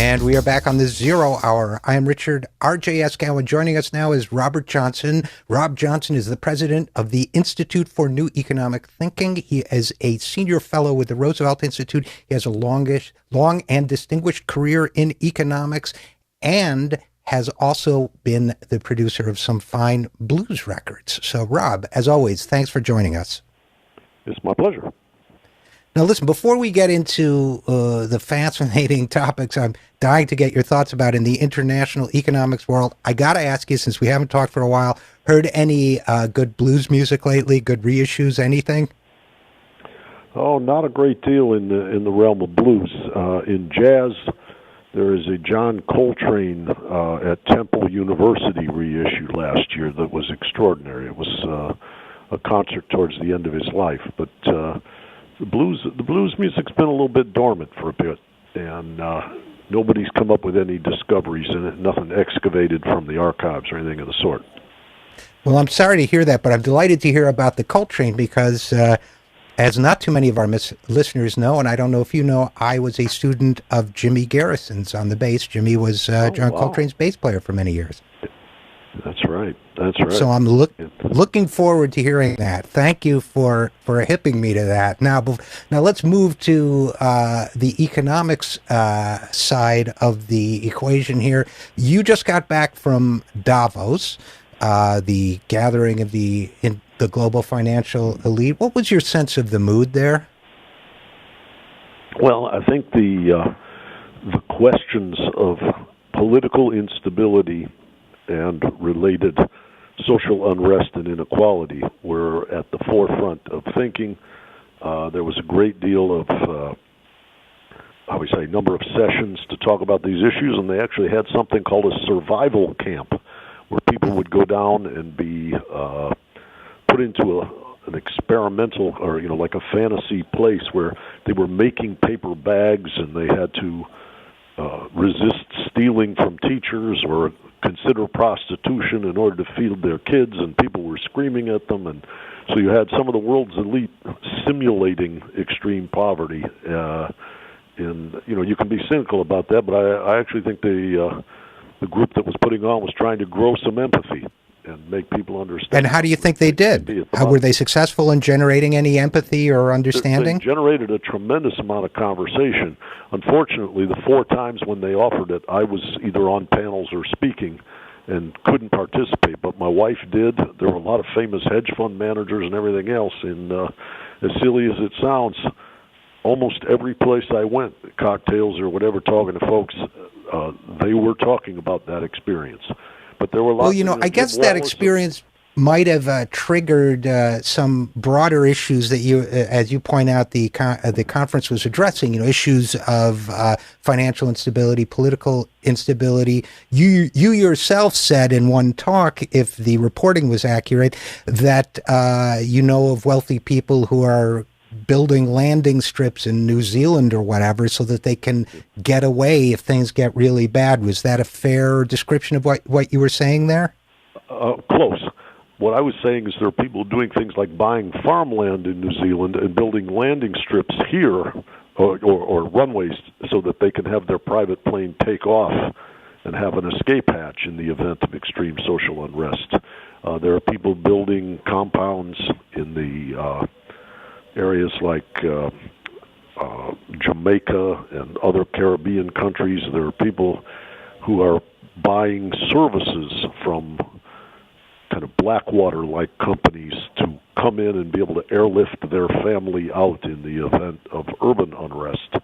And we are back on the Zero Hour. I am Richard RJ Eskow, and joining us now is Robert Johnson. Rob Johnson is the president of the Institute for New Economic Thinking. He is a senior fellow with the Roosevelt Institute. He has a long and distinguished career in economics and has also been the producer of some fine blues records. So, Rob, as always, thanks for joining us. It's my pleasure. Now, listen, before we get into the fascinating topics I'm dying to get your thoughts about in the international economics world, I got to ask you, since we haven't talked for a while, heard any good blues music lately, good reissues, anything? Oh, not a great deal in the realm of blues. In jazz, there is a John Coltrane at Temple University reissue last year that was extraordinary. It was a concert towards the end of his life, but the blues music's been a little bit dormant for a bit, and nobody's come up with any discoveries in it, nothing excavated from the archives or anything of the sort. Well, I'm sorry to hear that, but I'm delighted to hear about the Coltrane because, as not too many of our listeners know, and I don't know if you know, I was a student of Jimmy Garrison's on the bass. Jimmy was John Coltrane's bass player for many years. That's right. That's right. So I'm looking forward to hearing that. Thank you for hipping me to that. Now let's move to the economics side of the equation here. You just got back from Davos, the gathering of the global financial elite. What was your sense of the mood there? Well, I think the questions of political instability and related social unrest and inequality were at the forefront of thinking. There was a great deal of, number of sessions to talk about these issues, and they actually had something called a survival camp, where people would go down and be put into an experimental, or like a fantasy place where they were making paper bags, and they had to resist stealing from teachers or consider prostitution in order to feed their kids, and people were screaming at them, and so you had some of the world's elite simulating extreme poverty. And you can be cynical about that, but I actually think the group that was putting on was trying to grow some empathy and make people understand. And how do you think they did? How were they successful in generating any empathy or understanding? They generated a tremendous amount of conversation. Unfortunately, the 4 times when they offered it, I was either on panels or speaking and couldn't participate, but my wife did. There were a lot of famous hedge fund managers and everything else, and as silly as it sounds, almost every place I went, cocktails or whatever, talking to folks, they were talking about that experience. But there were lots. Well, I guess that experience might have triggered some broader issues that you, as you point out, the conference was addressing. Issues of financial instability, political instability. You yourself said in one talk, if the reporting was accurate, that you know of wealthy people who are building landing strips in New Zealand or whatever so that they can get away if things get really bad. Was that a fair description of what you were saying there? Close. What I was saying is there are people doing things like buying farmland in New Zealand and building landing strips here or runways so that they can have their private plane take off and have an escape hatch in the event of extreme social unrest. There are people building compounds in the areas like Jamaica and other Caribbean countries. There are people who are buying services from kind of Blackwater-like companies to come in and be able to airlift their family out in the event of urban unrest,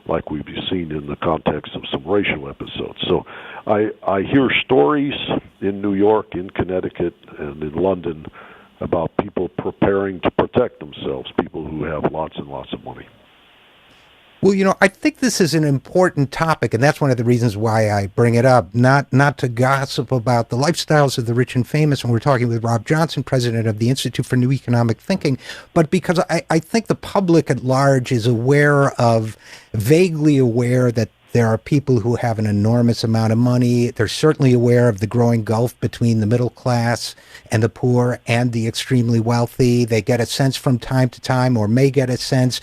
like we've seen in the context of some racial episodes. So I hear stories in New York, in Connecticut, and in London about people preparing to protect themselves, people who have lots and lots of money. Well, I think this is an important topic, and that's one of the reasons why I bring it up, not to gossip about the lifestyles of the rich and famous, and we're talking with Rob Johnson, president of the Institute for New Economic Thinking, but because I think the public at large is vaguely aware that There are people who have an enormous amount of money. They're certainly aware of the growing gulf between the middle class and the poor and the extremely wealthy. They get a sense from time to time, or may get a sense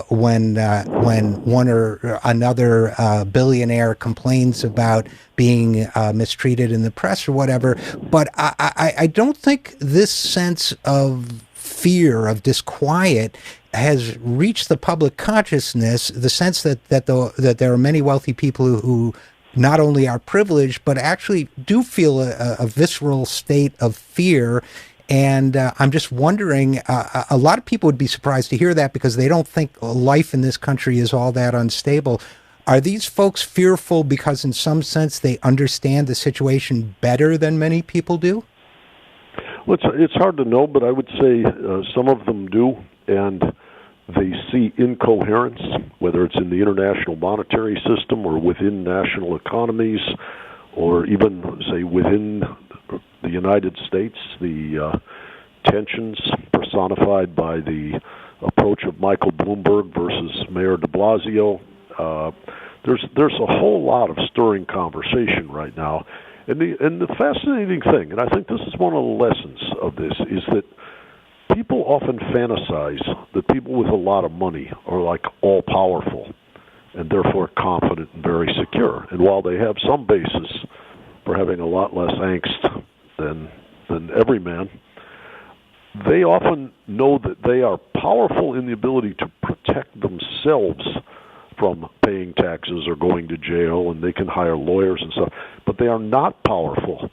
when one or another billionaire complains about being mistreated in the press or whatever. But I don't think this sense of fear, of disquiet, has reached the public consciousness. The sense that there are many wealthy people who not only are privileged but actually do feel a visceral state of fear. And I'm just wondering, a lot of people would be surprised to hear that because they don't think life in this country is all that unstable. Are these folks fearful because in some sense they understand the situation better than many people do? Well, it's hard to know, but I would say some of them do, and they see incoherence, whether it's in the international monetary system or within national economies, or even, say, within the United States, the tensions personified by the approach of Michael Bloomberg versus Mayor de Blasio. There's a whole lot of stirring conversation right now. And the fascinating thing, and I think this is one of the lessons of this, is that people often fantasize that people with a lot of money are like all-powerful and therefore confident and very secure. And while they have some basis for having a lot less angst than every man, they often know that they are powerful in the ability to protect themselves from paying taxes or going to jail, and they can hire lawyers and stuff, but they are not powerful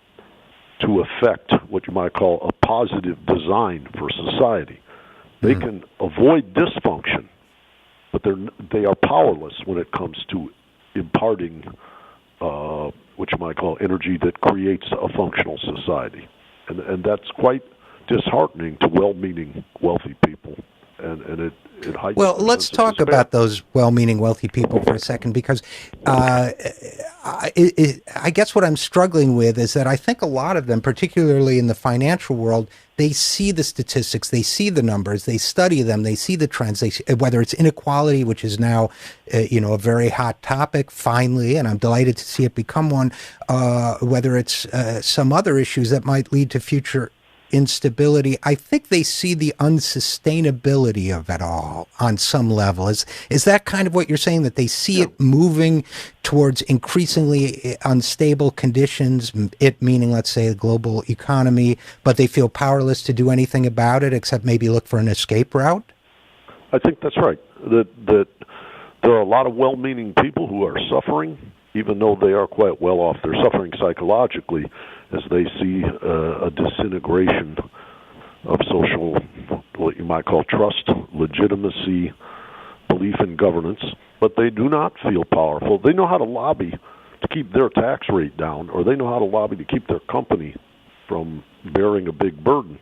to affect what you might call a positive design for society. They can avoid dysfunction, but they are powerless when it comes to imparting what you might call energy that creates a functional society. And that's quite disheartening to well-meaning wealthy people. And it heightens. Well, let's talk about those well-meaning wealthy people for a second, because I guess what I'm struggling with is that I think a lot of them, particularly in the financial world, they see the statistics, they see the numbers, they study them, they see the trends, whether it's inequality, which is now, a very hot topic, finally, and I'm delighted to see it become one, whether it's some other issues that might lead to future instability. I think they see the unsustainability of it all on some level. Is that kind of what you're saying, that they see it moving towards increasingly unstable conditions, it meaning, let's say, the global economy, but they feel powerless to do anything about it except maybe look for an escape route? I think that's right. That there are a lot of well-meaning people who are suffering, even though they are quite well off. They're suffering psychologically as they see a disintegration of social, what you might call trust, legitimacy, belief in governance, but they do not feel powerful. They know how to lobby to keep their tax rate down, or they know how to lobby to keep their company from bearing a big burden,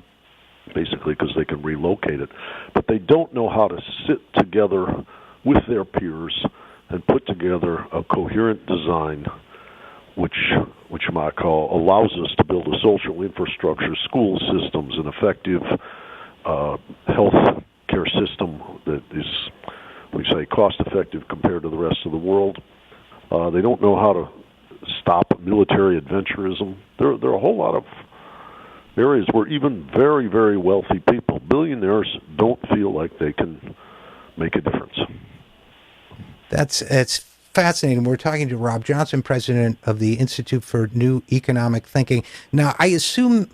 basically because they can relocate it. But they don't know how to sit together with their peers and put together a coherent design which you might call allows us to build a social infrastructure, school systems, an effective health care system that is, we say, cost-effective compared to the rest of the world. They don't know how to stop military adventurism. There are a whole lot of areas where even very, very wealthy people, billionaires, don't feel like they can make a difference. It's fascinating. We're talking to Rob Johnson, president of the Institute for New Economic Thinking. Now, I assume,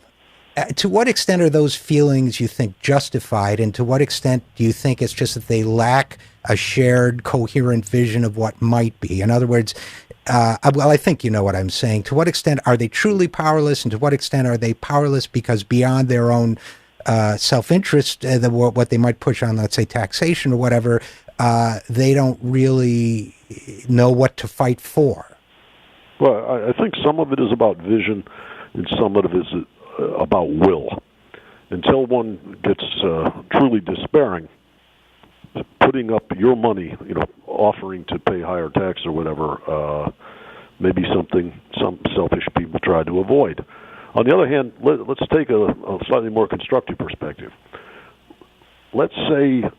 to what extent are those feelings, you think, justified, and to what extent do you think it's just that they lack a shared, coherent vision of what might be? In other words, I think you know what I'm saying. To what extent are they truly powerless, and to what extent are they powerless because beyond their own self-interest, what they might push on, let's say, taxation or whatever, they don't really know what to fight for? Well, I think some of it is about vision, and some of it is about will. Until one gets truly despairing, putting up your money, offering to pay higher tax or whatever, may be something some selfish people try to avoid. On the other hand, let's take a slightly more constructive perspective. Let's say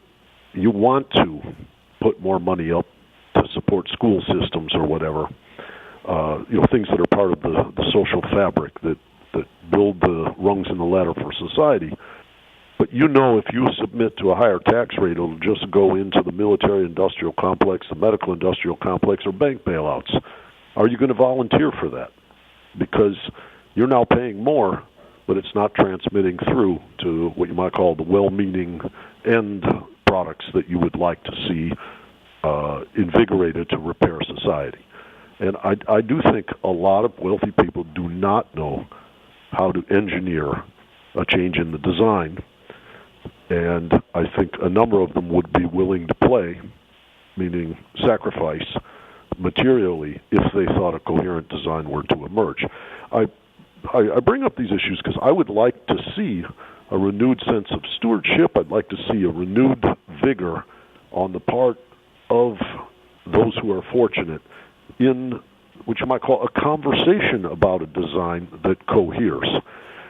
you want to put more money up to support school systems or whatever. Things that are part of the social fabric that build the rungs in the ladder for society. But if you submit to a higher tax rate, it'll just go into the military-industrial complex, the medical-industrial complex, or bank bailouts. Are you going to volunteer for that? Because you're now paying more, but it's not transmitting through to what you might call the well-meaning end products that you would like to see invigorated to repair society. And I do think a lot of wealthy people do not know how to engineer a change in the design. And I think a number of them would be willing to play, meaning sacrifice materially, if they thought a coherent design were to emerge. I bring up these issues because I would like to see a renewed sense of stewardship. I'd like to see a renewed vigor on the part of those who are fortunate in what you might call a conversation about a design that coheres.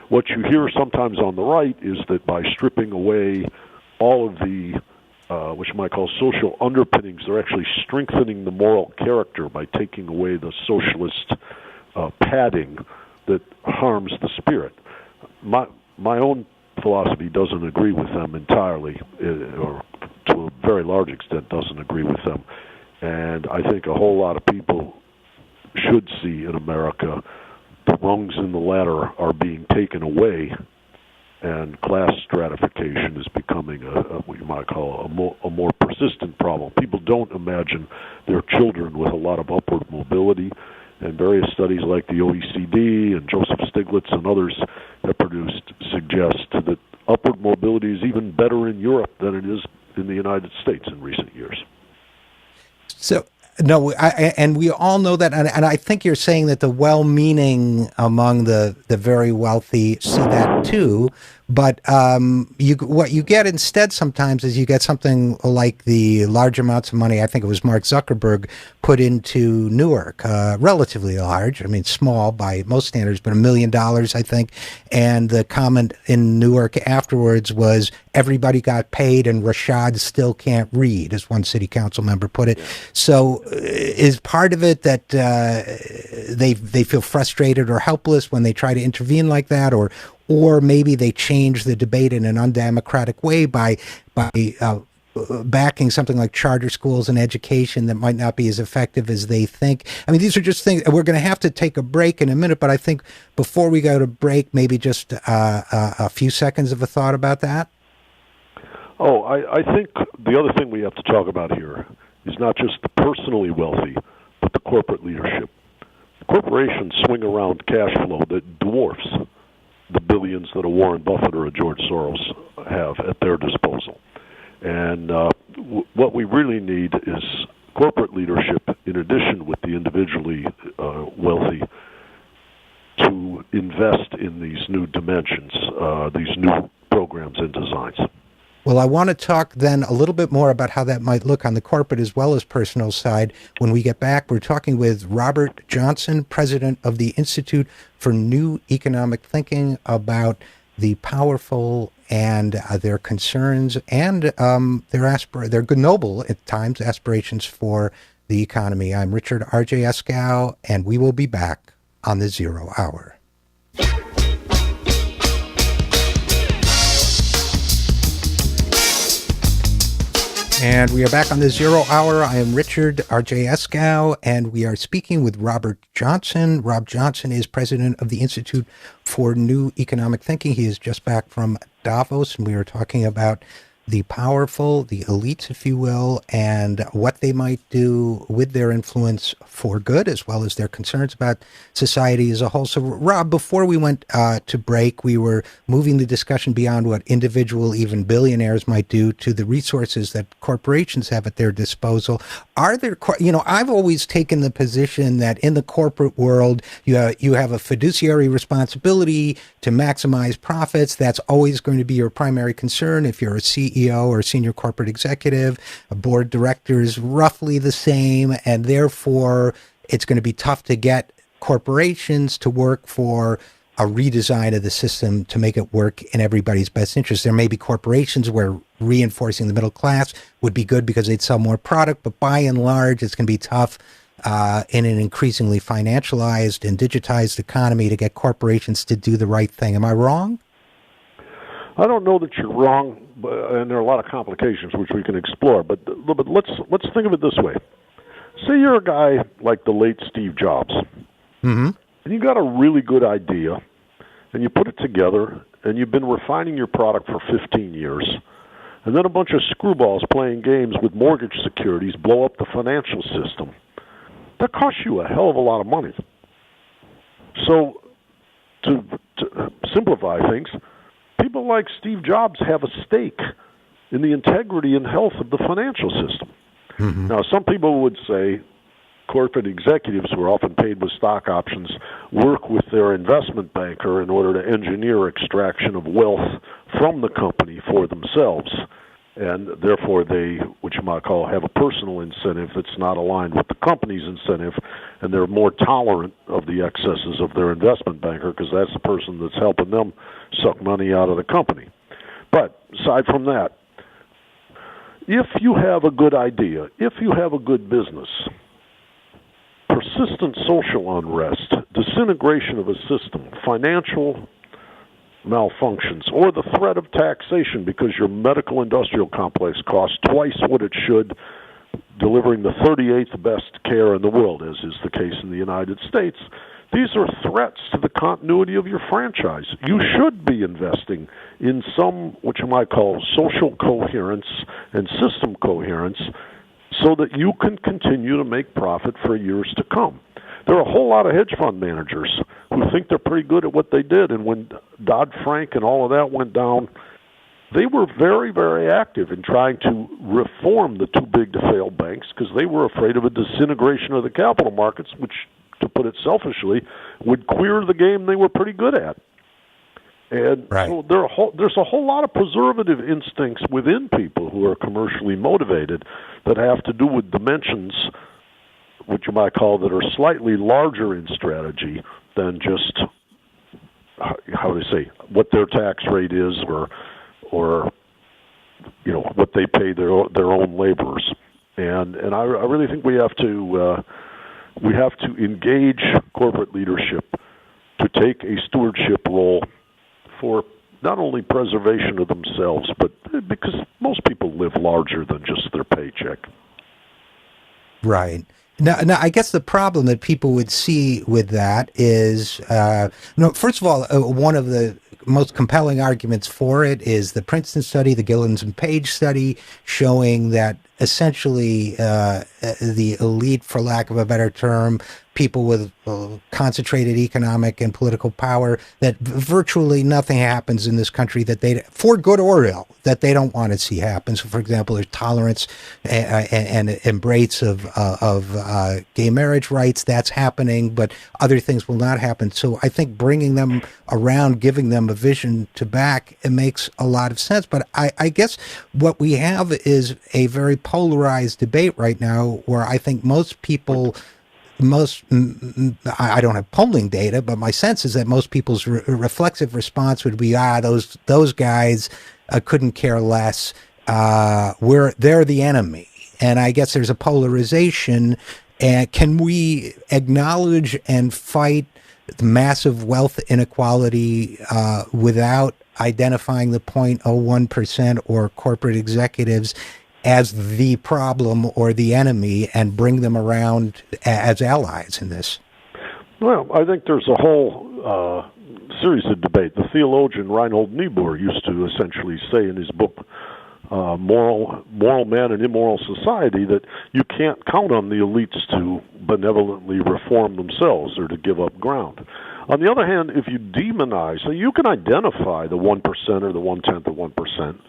What you hear sometimes on the right is that by stripping away all of the what you might call social underpinnings, they're actually strengthening the moral character by taking away the socialist padding that harms the spirit. My own philosophy doesn't agree with them entirely, or to a very large extent doesn't agree with them. And I think a whole lot of people should see in America the rungs in the ladder are being taken away, and class stratification is becoming what you might call a more persistent problem. People don't imagine their children with a lot of upward mobility, and various studies like the OECD and Joseph Stiglitz and others have produced suggest that upward mobility is even better in Europe than it is in the United States in recent years. So, no, and we all know that, and I think you're saying that the well-meaning among the very wealthy see that too, but what you get instead sometimes is you get something like the large amounts of money, I think it was Mark Zuckerberg, put into Newark, relatively large, I mean small by most standards, but $1 million, I think, and the comment in Newark afterwards was, everybody got paid and Rashad still can't read, as one city council member put it. So is part of it that they feel frustrated or helpless when they try to intervene like that, or maybe they change the debate in an undemocratic way by backing something like charter schools and education that might not be as effective as they think? I mean, these are just things. We're going to have to take a break in a minute, but I think before we go to break, maybe just a few seconds of a thought about that. Oh, I think the other thing we have to talk about here is not just the personally wealthy, but the corporate leadership. Corporations swing around cash flow that dwarfs the billions that a Warren Buffett or a George Soros have at their disposal. And what we really need is corporate leadership, in addition with the individually wealthy, to invest in these new dimensions, these new programs and designs. Well, I want to talk then a little bit more about how that might look on the corporate as well as personal side. When we get back, we're talking with Robert Johnson, president of the Institute for New Economic Thinking, about the powerful and their concerns and their good, noble at times aspirations for the economy. I'm Richard RJ Eskow, and we will be back on the Zero Hour. And we are back on the Zero Hour. I am Richard RJ Eskow, and we are speaking with Robert Johnson. Rob Johnson is president of the Institute for New Economic Thinking. He is just back from Davos, and we are talking about the powerful, the elites, if you will, and what they might do with their influence for good, as well as their concerns about society as a whole. So, Rob, before we went to break, we were moving the discussion beyond what individual, even billionaires might do, to the resources that corporations have at their disposal. Are there, I've always taken the position that in the corporate world, you have a fiduciary responsibility to maximize profits. That's always going to be your primary concern. If you're a CEO or a senior corporate executive, a board director is roughly the same, and therefore it's going to be tough to get corporations to work for a redesign of the system to make it work in everybody's best interest. There may be corporations where reinforcing the middle class would be good because they'd sell more product, but by and large, it's going to be tough in an increasingly financialized and digitized economy to get corporations to do the right thing. Am I wrong? I don't know that you're wrong, and there are a lot of complications which we can explore. But let's think of it this way: say you're a guy like the late Steve Jobs, and you got a really good idea, and you put it together, and you've been refining your product for 15 years, and then a bunch of screwballs playing games with mortgage securities blow up the financial system. That costs you a hell of a lot of money. So, to simplify things, people like Steve Jobs have a stake in the integrity and health of the financial system. Now, some people would say corporate executives who are often paid with stock options work with their investment banker in order to engineer extraction of wealth from the company for themselves. And therefore they, what you might call, have a personal incentive that's not aligned with the company's incentive, and they're more tolerant of the excesses of their investment banker because that's the person that's helping them suck money out of the company. But aside from that, if you have a good idea, if you have a good business, persistent social unrest, disintegration of a system, financial malfunctions, or the threat of taxation because your medical industrial complex costs twice what it should, delivering the 38th best care in the world, as is the case in the United States, these are threats to the continuity of your franchise. You should be investing in some, what you might call, social coherence and system coherence so that you can continue to make profit for years to come. There are a whole lot of hedge fund managers who think they're pretty good at what they did, and when Dodd-Frank and all of that went down, they were very, very active in trying to reform the too-big-to-fail banks because they were afraid of a disintegration of the capital markets, which, to put it selfishly, would queer the game they were pretty good at. And so there's a whole lot of preservative instincts within people who are commercially motivated that have to do with dimensions, what you might call, that are slightly larger in strategy than just, how to say, what their tax rate is or you know, what they pay their own laborers. And I really think we have to engage corporate leadership to take a stewardship role for not only preservation of themselves, but because most people live larger than just their paycheck. Right. Now, I guess the problem that people would see with that is, first of all, one of the most compelling arguments for it is the Princeton study, the Gillens and Page study, showing that essentially the elite, for lack of a better term, people with concentrated economic and political power, that virtually nothing happens in this country that they, for good or ill, that they don't want to see happen. So, for example, there's tolerance and embrace of gay marriage rights. That's happening, but other things will not happen. So I think bringing them around, giving them a vision to back, it makes a lot of sense. But I guess what we have is a very polarized debate right now where I think most people, I don't have polling data, but my sense is that most people's reflexive response would be, those guys couldn't care less. They're the enemy. And I guess there's a polarization. And can we acknowledge and fight the massive wealth inequality without identifying the 0.01% or corporate executives as the problem or the enemy and bring them around as allies in this? Well, I think there's a whole series of debate. The theologian Reinhold Niebuhr used to essentially say in his book, Moral Man and Immoral Society, that you can't count on the elites to benevolently reform themselves or to give up ground. On the other hand, if you demonize, so you can identify the 1% or the 1/10 of 1%,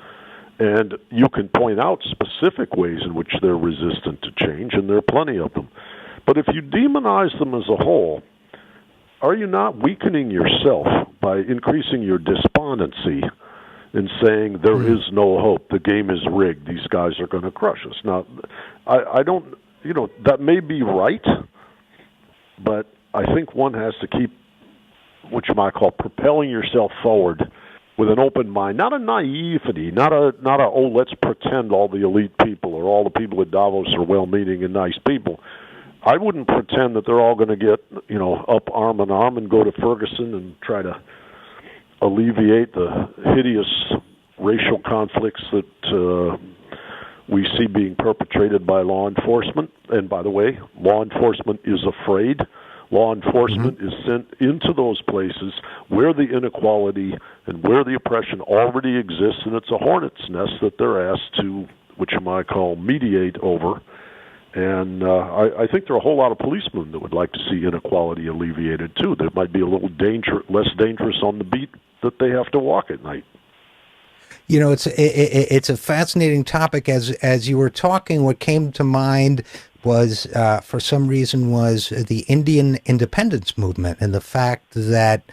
and you can point out specific ways in which they're resistant to change, and there are plenty of them. But if you demonize them as a whole, are you not weakening yourself by increasing your despondency and saying there is no hope, the game is rigged, these guys are going to crush us? Now, I don't, that may be right, but I think one has to keep what you might call propelling yourself forward with an open mind, not a naivety, not a oh, let's pretend all the elite people or all the people at Davos are well-meaning and nice people. I wouldn't pretend that they're all going to get, up arm in arm and go to Ferguson and try to alleviate the hideous racial conflicts that we see being perpetrated by law enforcement. And by the way, law enforcement is afraid. Law enforcement is sent into those places where the inequality and where the oppression already exists, and it's a hornet's nest that they're asked to, what you might call, mediate over. And I think there are a whole lot of policemen that would like to see inequality alleviated, too. There might be a little less dangerous on the beat that they have to walk at night. It's a fascinating topic. As you were talking, what came to mind was, for some reason, was the Indian independence movement and the fact that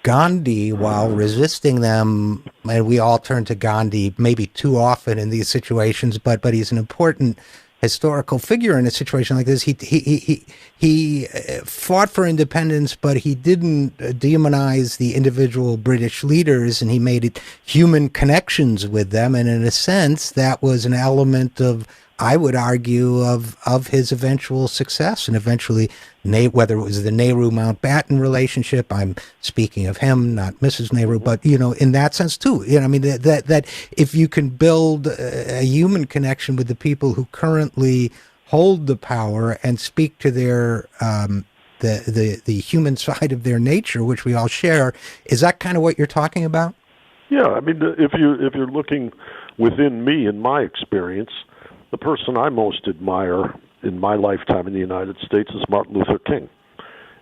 Gandhi, while resisting them, and we all turn to Gandhi maybe too often in these situations, but he's an important historical figure in a situation like this. He fought for independence, but he didn't demonize the individual British leaders, and he made it human connections with them. And in a sense, that was an element of, I would argue, of his eventual success, and eventually, whether it was the Nehru-Mountbatten relationship, I'm speaking of him, not Mrs. Nehru, but, in that sense too, that if you can build a human connection with the people who currently hold the power and speak to their, the human side of their nature, which we all share, is that kind of what you're talking about? Yeah, if you're looking within me, in my experience, the person I most admire in my lifetime in the United States is Martin Luther King.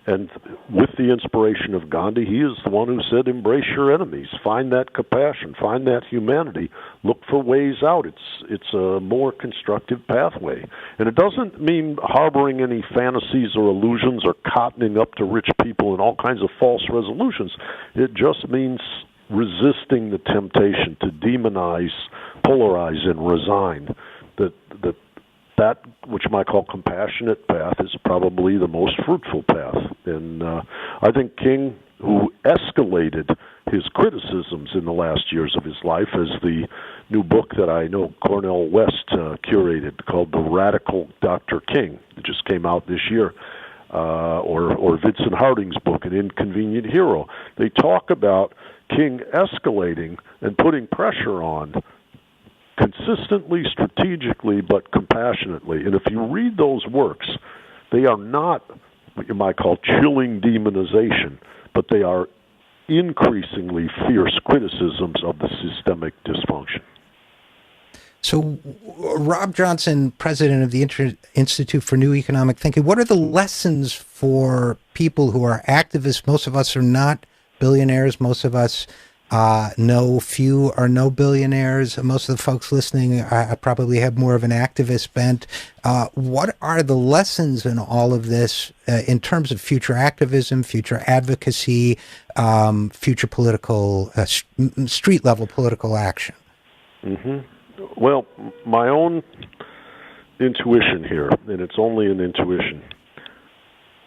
And with the inspiration of Gandhi, he is the one who said, embrace your enemies, find that compassion, find that humanity, look for ways out. It's a more constructive pathway. And it doesn't mean harboring any fantasies or illusions or cottoning up to rich people and all kinds of false resolutions. It just means resisting the temptation to demonize, polarize, and resign. That which you might call compassionate path is probably the most fruitful path. And I think King, who escalated his criticisms in the last years of his life, as the new book that I know Cornel West curated called The Radical Dr. King, that just came out this year, or Vincent Harding's book, An Inconvenient Hero. They talk about King escalating and putting pressure on consistently, strategically, but compassionately. And if you read those works, they are not what you might call chilling demonization, but they are increasingly fierce criticisms of the systemic dysfunction. So, Rob Johnson, president of the Institute for New Economic Thinking, what are the lessons for people who are activists? Most of us are not billionaires. Most of us know few or no billionaires. Most of the folks listening probably have more of an activist bent. What are the lessons in all of this in terms of future activism, future advocacy, future political, street-level political action? Mm-hmm. Well, my own intuition here, and it's only an intuition,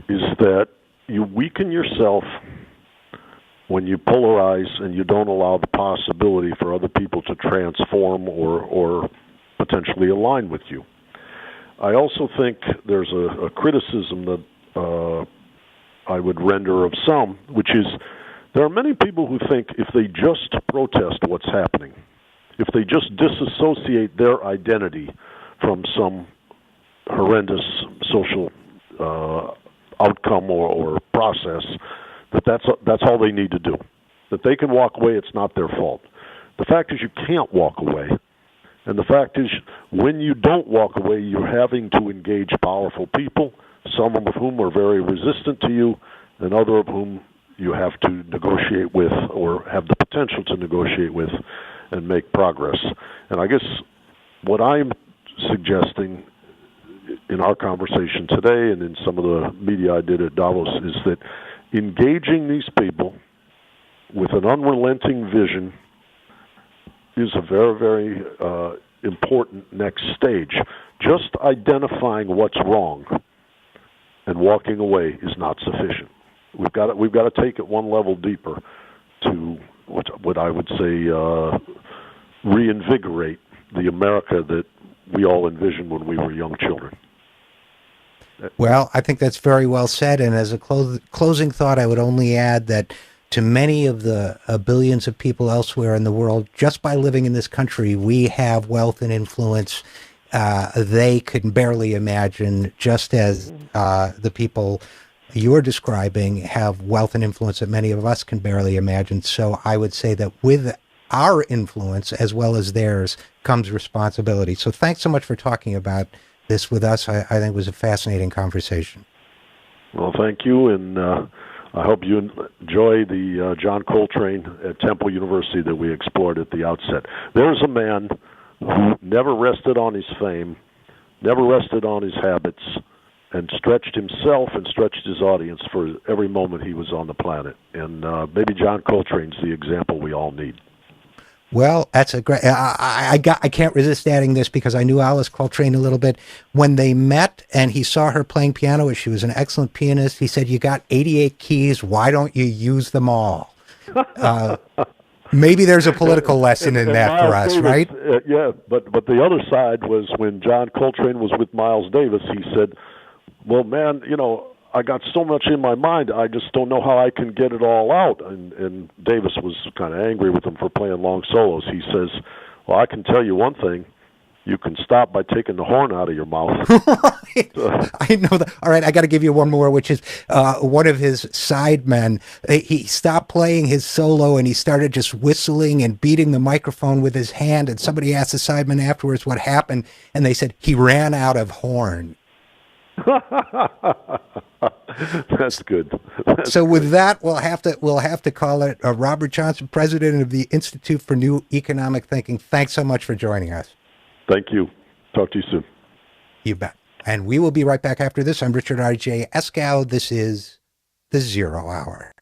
is that you weaken yourself when you polarize and you don't allow the possibility for other people to transform or potentially align with you. I also think there's a criticism that I would render of some, which is there are many people who think if they just protest what's happening, if they just disassociate their identity from some horrendous social outcome or process, that's all they need to do. That they can walk away, it's not their fault. The fact is you can't walk away. And the fact is, when you don't walk away, you're having to engage powerful people, some of whom are very resistant to you, and other of whom you have to negotiate with or have the potential to negotiate with and make progress. And I guess what I'm suggesting in our conversation today and in some of the media I did at Davos is that engaging these people with an unrelenting vision is a very, very important next stage. Just identifying what's wrong and walking away is not sufficient. We've got to take it one level deeper to what I would say reinvigorate the America that we all envisioned when we were young children. Well, I think that's very well said. And as a closing thought, I would only add that to many of the billions of people elsewhere in the world, just by living in this country, we have wealth and influence they can barely imagine, just as the people you're describing have wealth and influence that many of us can barely imagine. So I would say that with our influence as well as theirs comes responsibility. So thanks so much for talking about this with us. I think it was a fascinating conversation. Well, thank you, and I hope you enjoy the John Coltrane at Temple University that we explored at the outset. There's a man who never rested on his fame, never rested on his habits, and stretched himself and stretched his audience for every moment he was on the planet. And maybe John Coltrane's the example we all need. Well, that's a great. I can't resist adding this because I knew Alice Coltrane a little bit. When they met and he saw her playing piano, she was an excellent pianist. He said, "You got 88 keys. Why don't you use them all?" Maybe there's a political lesson in that for us, right? Yeah, but the other side was when John Coltrane was with Miles Davis. He said, "Well, man, I got so much in my mind, I just don't know how I can get it all out." And Davis was kind of angry with him for playing long solos. He says, "Well, I can tell you one thing. You can stop by taking the horn out of your mouth." I know that. All right, I got to give you one more, which is one of his sidemen. He stopped playing his solo and he started just whistling and beating the microphone with his hand. And somebody asked the sideman afterwards what happened, and they said he ran out of horn. That's good. So with that, we'll have to call it Robert Johnson, president of the Institute for New Economic Thinking. Thanks so much for joining us. Thank you. Talk to you soon. You bet. And we will be right back after this. I'm Richard RJ Eskow. This is The Zero Hour.